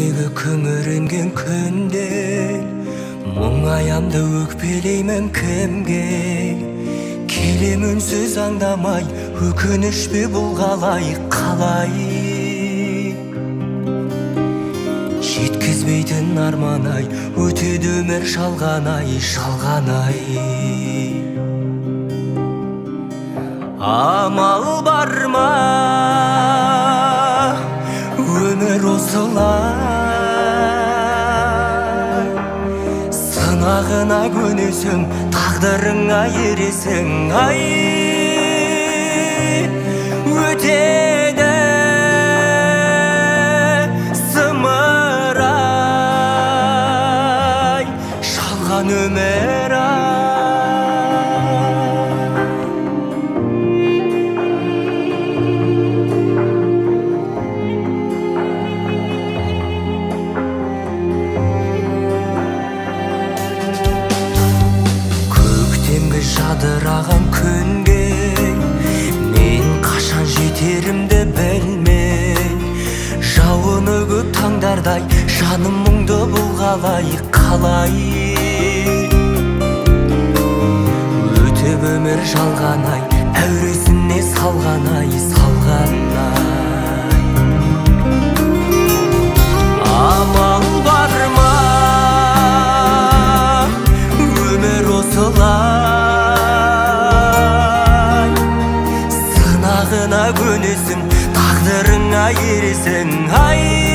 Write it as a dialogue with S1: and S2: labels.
S1: Жүрегі күңіренген күнде мұңаямды өкпелеймін кімге? Келем үнсіз аңдамай, өкініш пе бұл қалай? Жеткізбейтін арман-ай, өтеді өмір шалған-ай. Амал бар ма, өмір осылай? Сынағына көнесің, тағдырыңа ересің, ай. Өтеді сымырай, шалған өмір ай. Жадыраған күнге мен қашан жетерімді білмей, жауыны көп таңдардай жаным мұңды бұл қалай? Өтіп өмір жалған-ай, әуресіне салған-ай. Амал бар ма, өмір осылай? Сынағына көнесің, тағдырыңа ересің, ай.